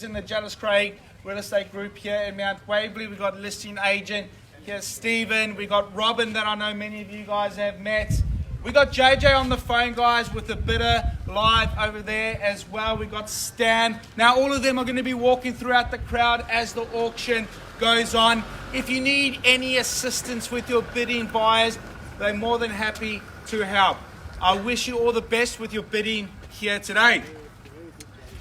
In the Jellis real estate group here in Mount Waverley. We've got listing agent here's Stephen. We got Robin that I know many of you guys have met. We got JJ on the phone, guys, with the bidder live over there as well. We got Stan. Now all of them are going to be walking throughout the crowd as the auction goes on. If you need any assistance with your bidding, buyers, they're more than happy to help. I wish you all the best with your bidding here today.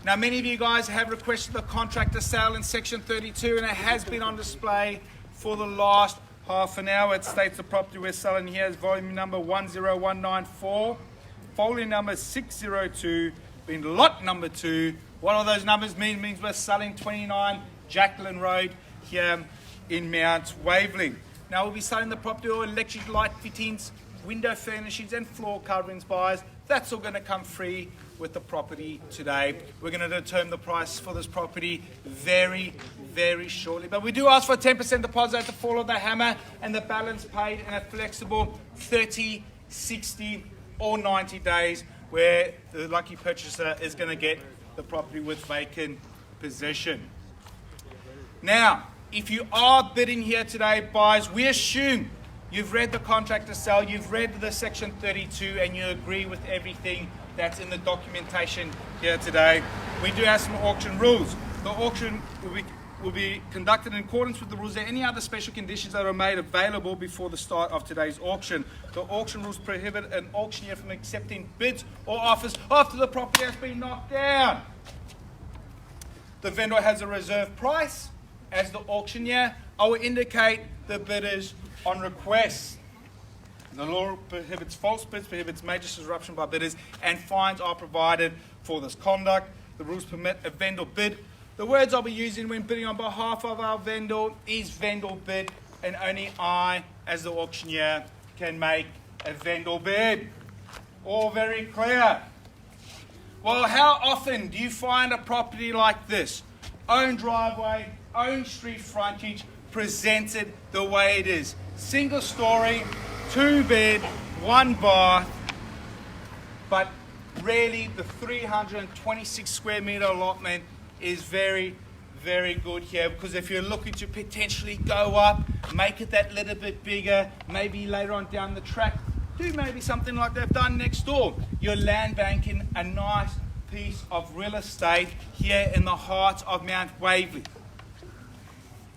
Now, many of you guys have requested the contractor sale in section 32, and it has been on display for the last half an hour. It states the property we're selling here is volume number 10194, folio number 602, being lot number 2. What all those numbers mean means we're selling 29 Jacqueline Road here in Mount Waverley. Now, we'll be selling the property all electric light fittings, window furnishings, and floor coverings, buyers. That's all going to come free with the property today. We're going to determine the price for this property very, very shortly. But we do ask for a 10% deposit at the fall of the hammer, and the balance paid in a flexible 30, 60, or 90 days, where the lucky purchaser is going to get the property with vacant possession. Now, if you are bidding here today, buyers, we assume you've read the contractor sale, you've read the section 32, and you agree with everything that's in the documentation here today. We do have some auction rules. The auction will be conducted in accordance with the rules. There are any other special conditions that are made available before the start of today's auction. The auction rules prohibit an auctioneer from accepting bids or offers after the property has been knocked down. The vendor has a reserve price. As the auctioneer, I will indicate the bidders on request. The law prohibits false bids, prohibits major disruption by bidders, and fines are provided for this conduct. The rules permit a vendor bid. The words I'll be using when bidding on behalf of our vendor is vendor bid, and only I, as the auctioneer, can make a vendor bid. All very clear. Well, how often do you find a property like this? Own driveway, own street frontage, presented the way it is. Single story, 2 bed, 1 bath, but really the 326 square meter allotment is very, very good here, because if you're looking to potentially go up, make it that little bit bigger, maybe later on down the track, do maybe something like they've done next door. You're land banking a nice piece of real estate here in the heart of Mount Waverley.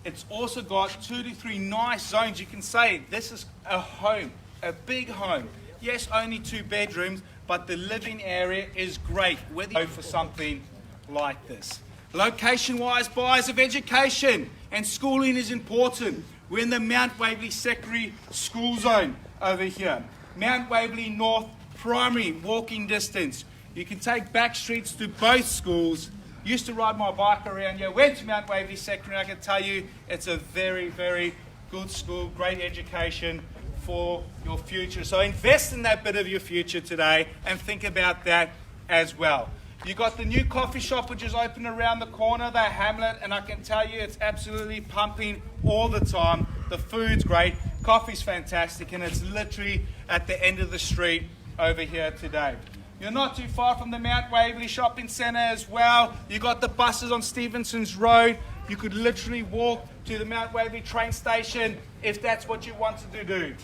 It's also got 2 to 3 nice zones. You can say this is a home, a big home. Yes, only 2 bedrooms, but the living area is great, whether you go for something like this. Location-wise, buyers of education and schooling is important. We're in the Mount Waverley Secondary School Zone over here. Mount Waverley North Primary, walking distance. You can take back streets to both schools. Used to ride my bike around here, went to Mount Waverley Secondary. I can tell you it's a very, very good school, great education for your future. So invest in that bit of your future today and think about that as well. You got the new coffee shop which is open around the corner, the Hamlet, and I can tell you it's absolutely pumping all the time. The food's great, coffee's fantastic, and it's literally at the end of the street over here today. You're not too far from the Mount Waverley Shopping Centre as well. You got the buses on Stevenson's Road. You could literally walk to the Mount Waverley train station if that's what you want to do.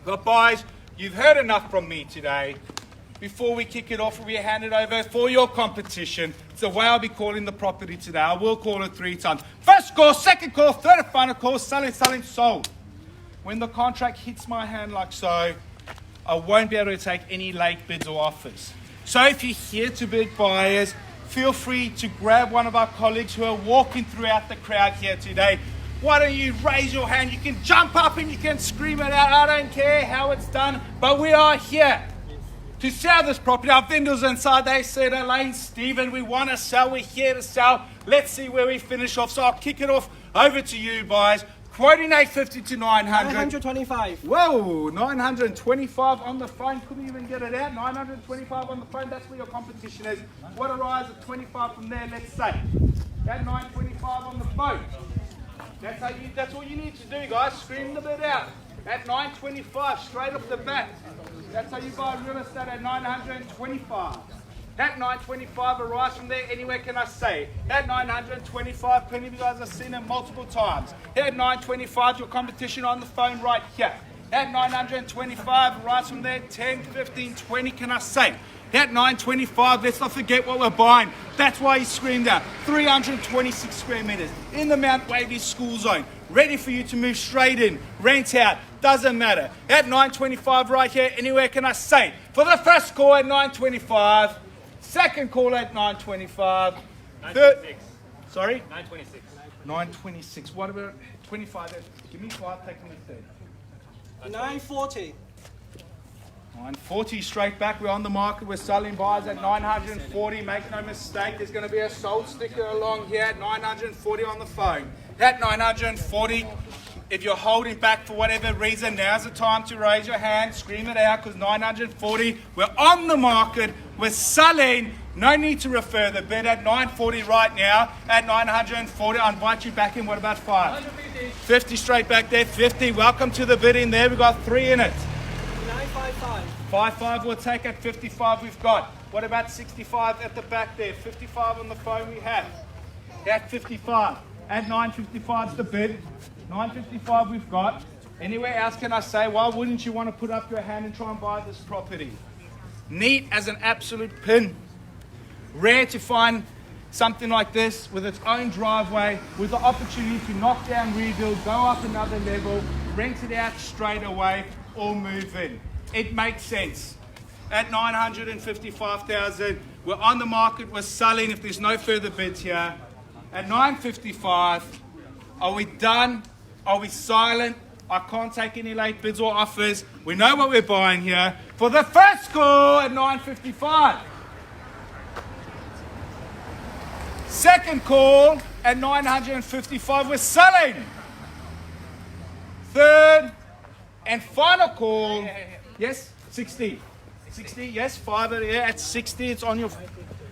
But boys, you've heard enough from me today. Before we kick it off, we hand it over for your competition. It's the way I'll be calling the property today. I will call it 3 times. First call, second call, third and final call, selling, sold. When the contract hits my hand like so, I won't be able to take any late bids or offers. So if you're here to bid, buyers, feel free to grab one of our colleagues who are walking throughout the crowd here today. Why don't you raise your hand? You can jump up and you can scream it out. I don't care how it's done, but we are here to sell this property. Our vendors inside, they said, Elaine, Stephen, we want to sell. We're here to sell. Let's see where we finish off. So I'll kick it off over to you, buyers. Quoting 850 to 900. 925. Whoa, 925 on the phone. Couldn't even get it out. 925 on the phone. That's where your competition is. What a rise of 25 from there, let's say. That 925 on the phone. That's all you need to do, guys. Scream the bid out. At 925, straight off the bat. That's how you buy real estate at 925. At 925, a rise from there, anywhere can I say? At 925, plenty of you guys have seen it multiple times. Here at 925, your competition on the phone right here. At 925, a rise from there, 10, 15, 20, can I say? At 925, let's not forget what we're buying. That's why he screamed out. 326 square meters in the Mount Waverley school zone. Ready for you to move straight in, rent out, doesn't matter. At 925 right here, anywhere can I say? For the first call at 925, second call at 925, third, sorry? 926. 926, what about 25? Give me 5, take me the third. 940. 940 straight back. We're on the market. We're selling buyers at 940. Make no mistake. There's going to be a sold sticker along here at 940 on the phone. At 940, if you're holding back for whatever reason, now's the time to raise your hand. Scream it out because 940. We're on the market. We're selling. No need to refer the bid at 940 right now. At 940, I invite you back in. What about 5? 50 straight back there. 50. Welcome to the bid in there. We've got 3 in it. 955. 55 we'll take at 55 we've got. What about 65 at the back there? 55 on the phone we have. At 55. At 955 is the bid. 955 we've got. Anywhere else can I say, why wouldn't you want to put up your hand and try and buy this property? Neat as an absolute pin. Rare to find something like this with its own driveway, with the opportunity to knock down, rebuild, go up another level, rent it out straight away, or move in. It makes sense. At 955,000, we're on the market, we're selling if there's no further bids here. At 955, are we done? Are we silent? I can't take any late bids or offers. We know what we're buying here. For the first call at 955. Second call at 955, we're selling. Third and final call, yes, 60. 60, yes, 5 at 60, it's on your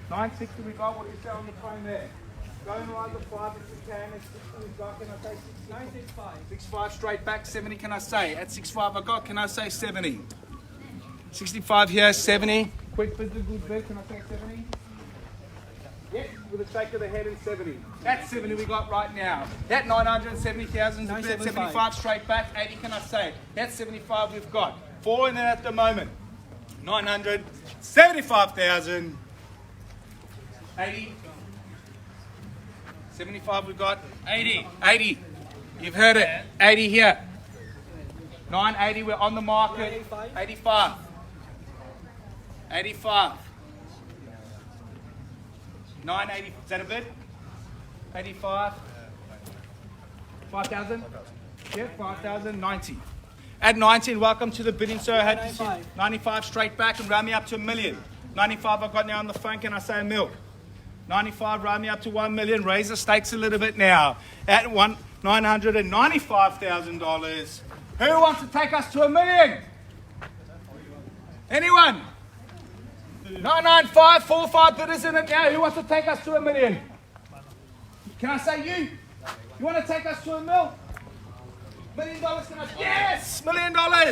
960 we got, what do you say on the phone there? Going around the 5 if we can, at 60 we've got, can I say 60? 965. 65 straight back, 70 can I say? At 65 I got, can I say 70? 65 here, 70. Quick bid, good bid, can I say 70? Yes, with a shake of the head and 70. That's 70 we got right now. That 970,000 is 75 straight back. 80 can I say? That's 75 we've got. 4 in it at the moment. 975,000. 80. 75 we've got. 80. 80. You've heard it. 80 here. 980 we're on the market. 85. 85. 980, is that a bid? 85. 5,000? Yeah, 5,000. 90. At 19, welcome to the bidding, sir. I had to see 95 straight back and round me up to $1 million. 95 I've got now on the phone, can I say $1 million? 95, round me up to $1 million. Raise the stakes a little bit now. At $995,000. Who wants to take us to $1 million? Anyone? 995, 45 bidders in it now. Who wants to take us to $1 million? Can I say you? You want to take us to $1 million? $1 million, can I say? Yes! $1 million.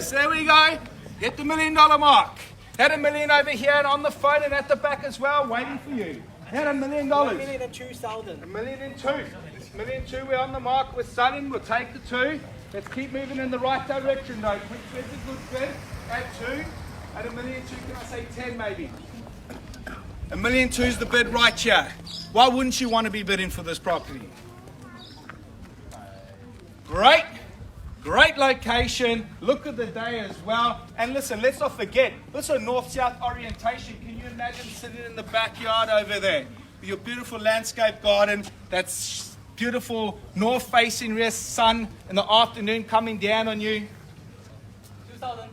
There we go. Get the $1 million mark. Had $1 million over here and on the phone and at the back as well, waiting for you. Had $1 million. 1,002,000. $1 million and 2. $1 million 2. We're on the mark. We're selling. We'll take the 2. Let's keep moving in the right direction though. Quick bid, a good bid. At 2. At $1 million 2, can I say 10 maybe? $1 million 2 is the bid right here. Why wouldn't you want to be bidding for this property? Great. Great location. Look at the day as well. And listen, let's not forget, this is a north-south orientation. Can you imagine sitting in the backyard over there with your beautiful landscape garden, that's beautiful north-facing rear sun in the afternoon coming down on you? 2,000.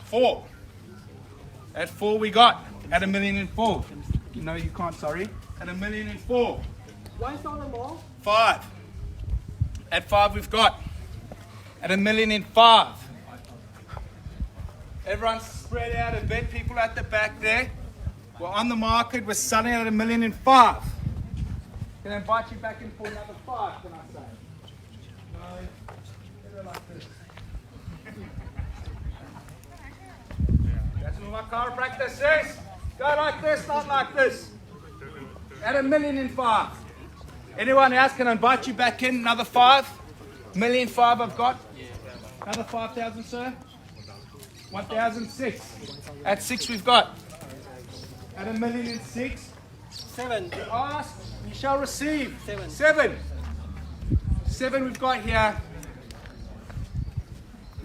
4. At 4 we got. At $1 million and 4. No, you can't, sorry. At $1 million and 4. 1,000 more. 5. At 5 we've got. At $1 million and 5. Everyone's spread out a bit. People at the back there. We're on the market. We're selling at $1 million and 5. Can I invite you back in for another 5, can I say? No. Get it like this. That's what my chiropractor says. Go like this, not like this. At $1,000,005. Anyone else can invite you back in? Another 5. $1,000,005 I've got. Another 5,000, sir. 1,006. At 6 we've got. At $1,006. 7. You ask, you shall receive. 7. 7. 7 we've got here.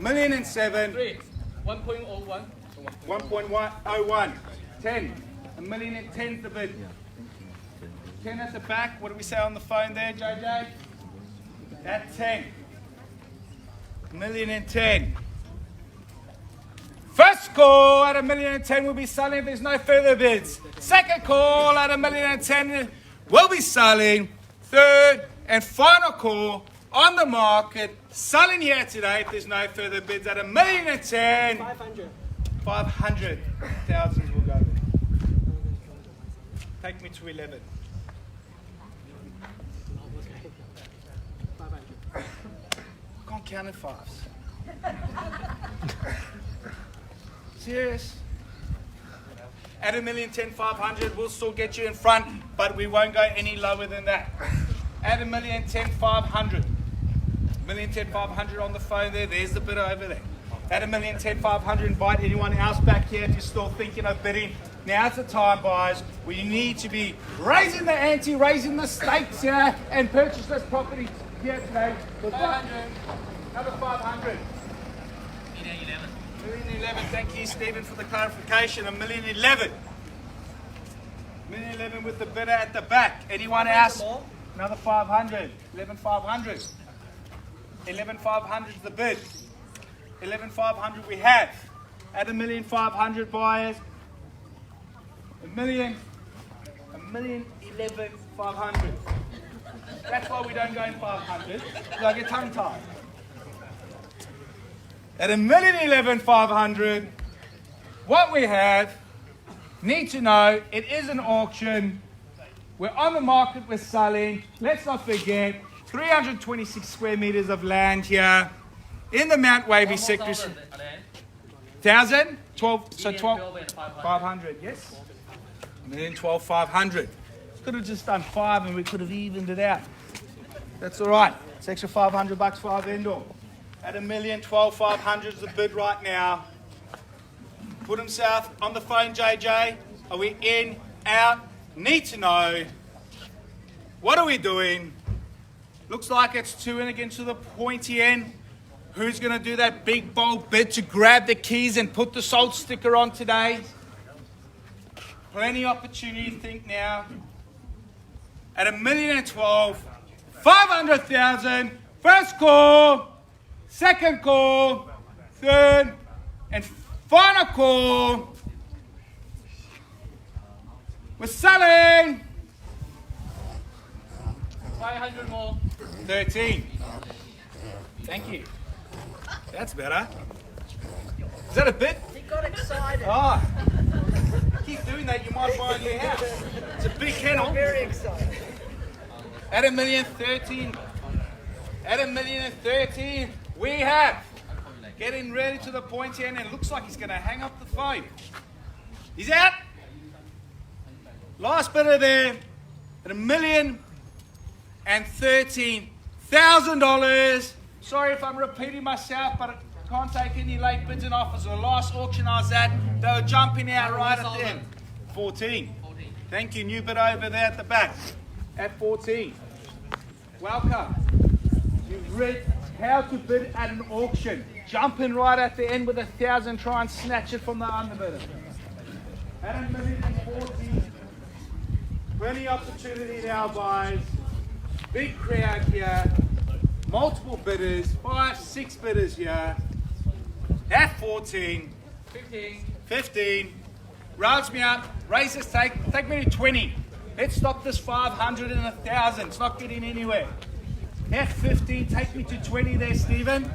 $1,007. 3. 1.01. 1.101. 10. $1,010 the bid. 10 at the back. What do we say on the phone there, JJ? At 10. $1,010. First call at $1,010 will be selling if there's no further bids. Second call at $1,010 will be selling. Third and final call on the market, selling here today if there's no further bids at $1,010. 500. 500,000 will go there. Take me to 11. 500. I can't count in 5s. Serious? At $1,010,500, we'll still get you in front, but we won't go any lower than that. At $1,010,500. $1,010,500 on the phone there. There's the bidder over there. At $1,010,500, invite anyone else back here if you're still thinking of bidding. Now's the time, guys, where you need to be raising the ante, raising the stakes here, and purchase this property here today. For 500. Another 500. 1,011. Thank you, Stephen, for the clarification. 1,011. 1,011 with the bidder at the back. Anyone else? Another 500. 11,500. 11,500 is the bid. 11,500 we have. At 1,500,000 buyers. 1,011,500. That's why we don't go in 500. Because I get tongue tied. At 1,011,500, what we have, need to know, it is an auction. We're on the market, we're selling. Let's not forget, 326 square meters of land here in the Mount Waverley sector. 1,000? 12, so 12,500, yes? 1,012,500. Could have just done 5 and we could have evened it out. That's all right. It's extra $500 for our vendor. At 1,012,500 is the bid right now. Put himself on the phone, JJ. Are we in, out? Need to know. What are we doing? Looks like it's 2 in against the pointy end. Who's going to do that big bold bid to grab the keys and put the sold sticker on today? Plenty opportunity to think now. At 1,012,500,000. First call. Second call, third, and final call. We're selling. 500 more. 13. Thank you. That's better. Is that a bit? He got excited. Ah. Keep doing that, you might buy a new house. It's a big kennel. Very excited. At 1,013,000. At 1,013,000. We have getting ready to the pointy end, and it looks like he's going to hang up the phone. He's out. Last bidder there at $1,013,000. Sorry if I'm repeating myself, but I can't take any late bids and offers. The last auction I was at, they were jumping out right at the end. 14. Thank you. New bidder over there at the back at 14. Welcome. You've read how to bid at an auction. Jumping right at the end with 1,000, try and snatch it from the underbidder. At 1,040,000, plenty opportunity now, guys. Big crowd here. Multiple bidders, 5, 6 bidders here. At 14. 15. Rounds me up. Raise this, take me to 20. Let's stop this 500 and 1,000. It's not getting anywhere. F15, take me to 20 there, Stephen.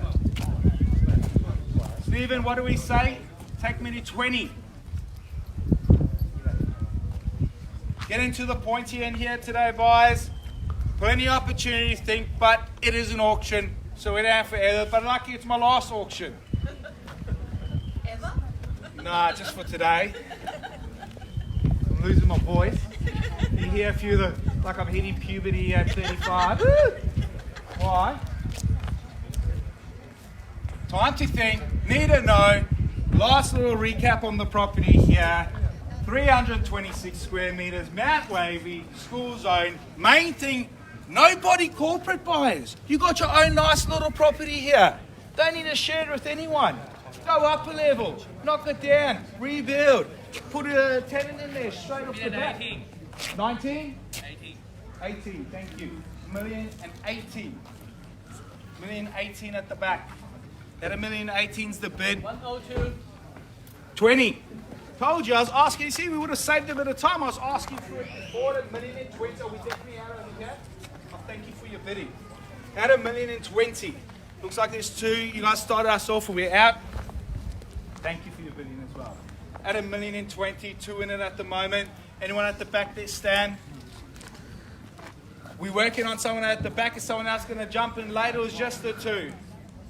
Stephen, what do we say? Take me to 20. Get into the pointy end here today, boys. Plenty of opportunity to think, but it is an auction, so we don't have forever. But lucky it's my last auction. Ever? Nah, just for today. I'm losing my voice. You hear a few of the, like I'm hitting puberty at 35. Why? Time to think, need to know. Last little recap on the property here. 326 square meters, Mount Waverley, school zone. Main thing, nobody corporate buyers. You got your own nice little property here. Don't need to share it with anyone. Go up a level, knock it down, rebuild, put a tenant in there straight off the bat. 19? 18, thank you. 1,018,000. 1,018,000 at the back. That 1,018,000's the bid. 102. 20. Told you, I was asking, you see, we would have saved a bit of time. I was asking for it before, at 1,020,000. Are we definitely out over here? Oh, thank you for your bidding. At 1,020,000. Looks like there's two. You guys started us off, we're out. Thank you for your bidding as well. At 1,020,000, two in it at the moment. Anyone at the back there, stand? We're working on someone at the back. Is someone else going to jump in later? It was just the two.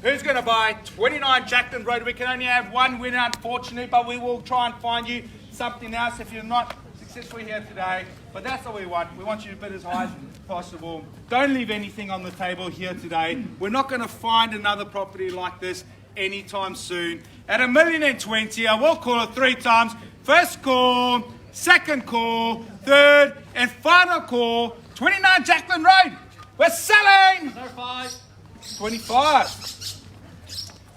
Who's going to buy 29 Jacqueline Road? We can only have one winner, unfortunately, but we will try and find you something else if you're not successful here today. But that's what we want. We want you to bid as high as possible. Don't leave anything on the table here today. We're not going to find another property like this anytime soon. At 1,020,000, I will call it 3 times. First call, second call, third, and final call. 29 Jacqueline Road. We're selling. 25.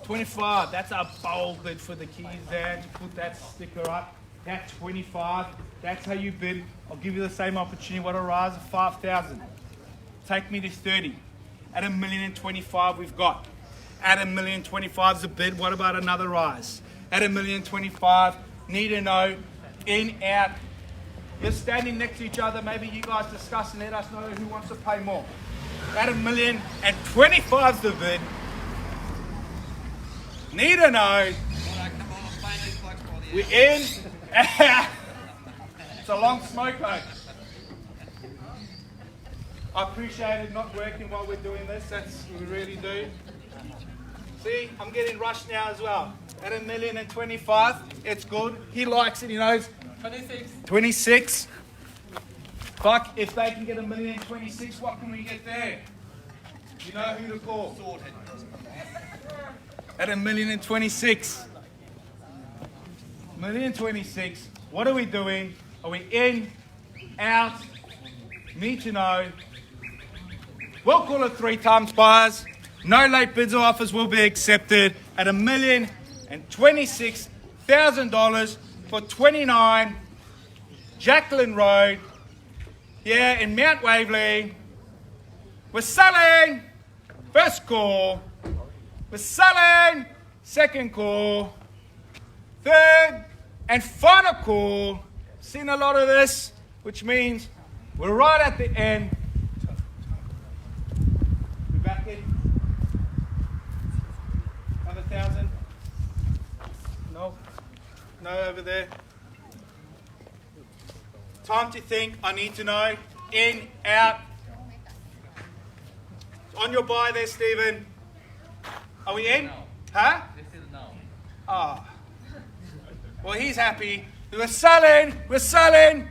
25. That's a bold bid for the keys there. To put that sticker up. At 25. That's how you bid. I'll give you the same opportunity. What a rise of 5,000. Take me to 30. At 1,025,000 we've got. At 1,025,000 is a bid. What about another rise? At 1,025,000, need to know, in, out. You're standing next to each other. Maybe you guys discuss and let us know who wants to pay more. At 1,025,000 is the bid. Need to know. We're in. It's a long smoke home. I appreciate it not working while we're doing this. We really do. See, I'm getting rushed now as well. At 1,025,000, it's good. He likes it, he knows. 26. 26. Fuck, if they can get 1,026,000, what can we get there? You know who to call. Sorted. At 1,026,000. 1,026,000. What are we doing? Are we in, out? Need to know. We'll call it 3 times buyers. No late bids or offers will be accepted at $1,026,000 for 29 Jacqueline Road here in Mount Waverley. We're selling. First call. We're selling. Second call. Third and final call. Seen a lot of this, which means we're right at the end. We're back in. Another 1,000. No. No over there. Time to think. I need to know. In, out. On your buy there, Stephen. Are we in? No. Huh? This is no. Ah. Well, he's happy. We're selling. We're selling.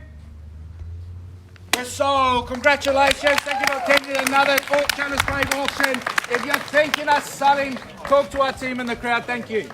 We're sold. Congratulations. Thank you for attending another Jellis auction. If you're thinking us selling, talk to our team in the crowd. Thank you.